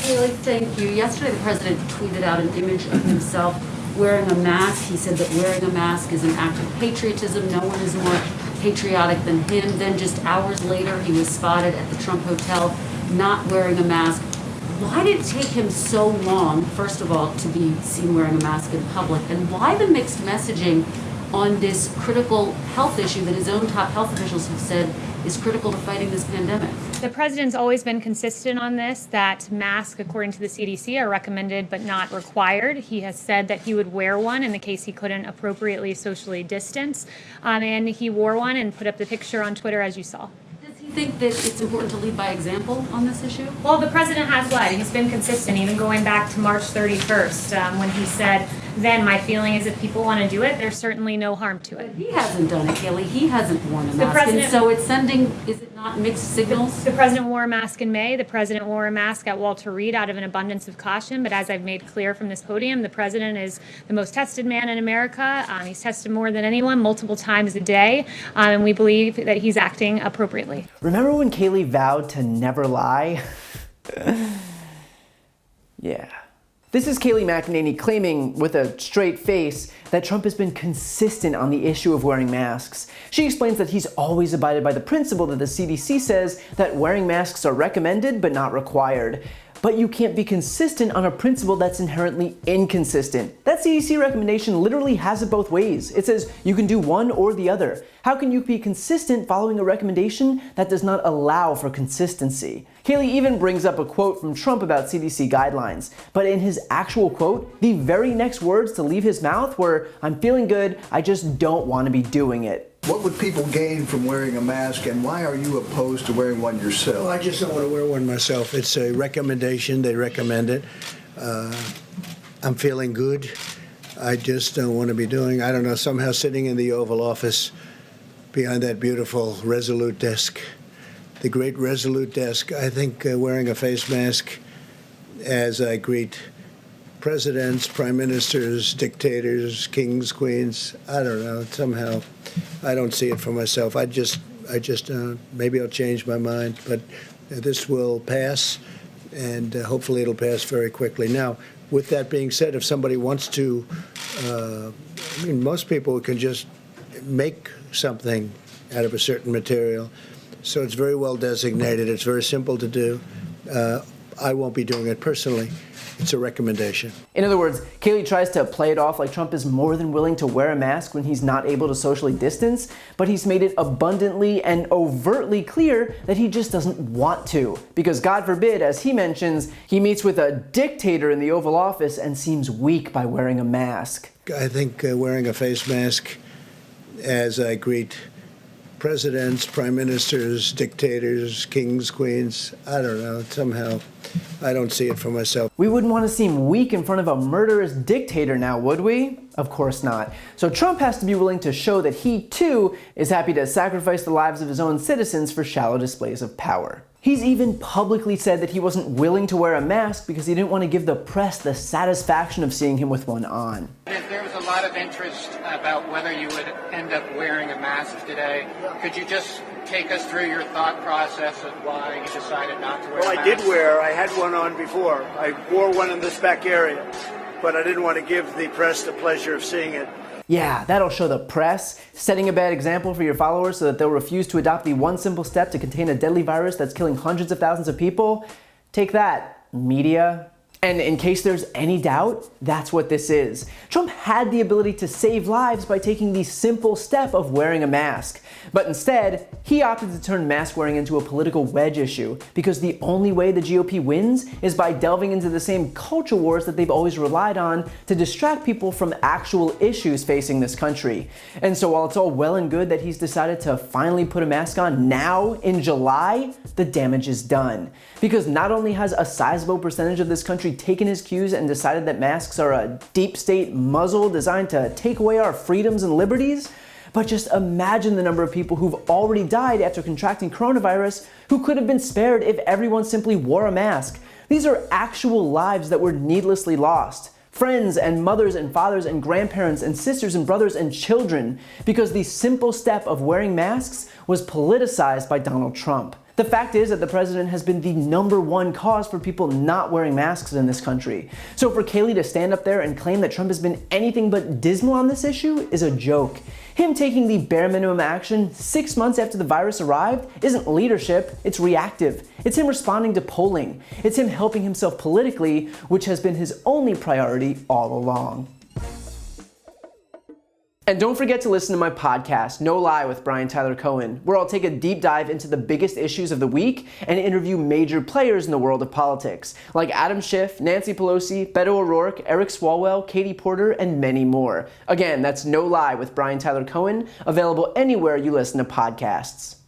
Kayleigh, thank you. Yesterday, the president tweeted out an image of himself wearing a mask. He said that wearing a mask is an act of patriotism. No one is more patriotic than him. Then just hours later, he was spotted at the Trump Hotel not wearing a mask. Why did it take him so long, first of all, to be seen wearing a mask in public? And why the mixed messaging on this critical health issue that his own top health officials have said is critical to fighting this pandemic? The president's always been consistent on this, that masks, according to the CDC, are recommended but not required. He has said that he would wear one in the case he couldn't appropriately socially distance. And he wore one and put up the picture on Twitter, as you saw. Does he think that it's important to lead by example on this issue? Well, the president has led. He's been consistent, even going back to March 31st, when he said, then my feeling is if people want to do it, there's certainly no harm to it. But he hasn't done it, Kayleigh. He hasn't worn a mask. And so it's sending, is it not mixed signals? The president wore a mask in May. The president wore a mask at Walter Reed out of an abundance of caution. But as I've made clear from this podium, the president is the most tested man in America. He's tested more than anyone, multiple times a day. And we believe that he's acting appropriately. Remember when Kayleigh vowed to never lie? Yeah. This is Kayleigh McEnany claiming with a straight face that Trump has been consistent on the issue of wearing masks. She explains that he's always abided by the principle that the CDC says that wearing masks are recommended but not required. But you can't be consistent on a principle that's inherently inconsistent. That CDC recommendation literally has it both ways. It says you can do one or the other. How can you be consistent following a recommendation that does not allow for consistency? Kayleigh even brings up a quote from Trump about CDC guidelines, but in his actual quote, the very next words to leave his mouth were, "I'm feeling good, I just don't want to be doing it." What would people gain from wearing a mask, and why are you opposed to wearing one yourself? Well, I just don't want to wear one myself. It's a recommendation. They recommend it. I'm feeling good. I just don't want to be doing, I don't know, somehow sitting in the Oval Office behind that beautiful Resolute desk, the great Resolute desk. I think wearing a face mask as I greet presidents, prime ministers, dictators, kings, queens, I don't know, somehow I don't see it for myself. I just maybe I'll change my mind, but this will pass, and hopefully it'll pass very quickly. Now, with that being said, if somebody wants to, I mean, most people can just make something out of a certain material, so it's very well designated. It's very simple to do. I won't be doing it personally. It's a recommendation. In other words, Kayleigh tries to play it off like Trump is more than willing to wear a mask when he's not able to socially distance, but he's made it abundantly and overtly clear that he just doesn't want to. Because God forbid, as he mentions, he meets with a dictator in the Oval Office and seems weak by wearing a mask. I think wearing a face mask as I greet presidents, prime ministers, dictators, kings, queens, I don't know, somehow I don't see it for myself. We wouldn't want to seem weak in front of a murderous dictator now, would we? Of course not. So Trump has to be willing to show that he, too, is happy to sacrifice the lives of his own citizens for shallow displays of power. He's even publicly said that he wasn't willing to wear a mask because he didn't want to give the press the satisfaction of seeing him with one on. There was a lot of interest about whether you would end up wearing a mask today. Could you just take us through your thought process of why you decided not to wear a mask? I had one on before. I wore one in this back area, but I didn't want to give the press the pleasure of seeing it. Yeah, that'll show the press, setting a bad example for your followers so that they'll refuse to adopt the one simple step to contain a deadly virus that's killing hundreds of thousands of people. Take that, media. And in case there's any doubt, that's what this is. Trump had the ability to save lives by taking the simple step of wearing a mask. But instead, he opted to turn mask wearing into a political wedge issue because the only way the GOP wins is by delving into the same culture wars that they've always relied on to distract people from actual issues facing this country. And so while it's all well and good that he's decided to finally put a mask on now in July, the damage is done. Because not only has a sizable percentage of this country taken his cues and decided that masks are a deep state muzzle designed to take away our freedoms and liberties, but just imagine the number of people who've already died after contracting coronavirus who could have been spared if everyone simply wore a mask. These are actual lives that were needlessly lost. Friends and mothers and fathers and grandparents and sisters and brothers and children, because the simple step of wearing masks was politicized by Donald Trump. The fact is that the president has been the #1 cause for people not wearing masks in this country. So for Kayleigh to stand up there and claim that Trump has been anything but dismal on this issue is a joke. Him taking the bare minimum action 6 months after the virus arrived isn't leadership, it's reactive. It's him responding to polling. It's him helping himself politically, which has been his only priority all along. And don't forget to listen to my podcast, No Lie with Brian Tyler Cohen, where I'll take a deep dive into the biggest issues of the week and interview major players in the world of politics, like Adam Schiff, Nancy Pelosi, Beto O'Rourke, Eric Swalwell, Katie Porter, and many more. Again, that's No Lie with Brian Tyler Cohen, available anywhere you listen to podcasts.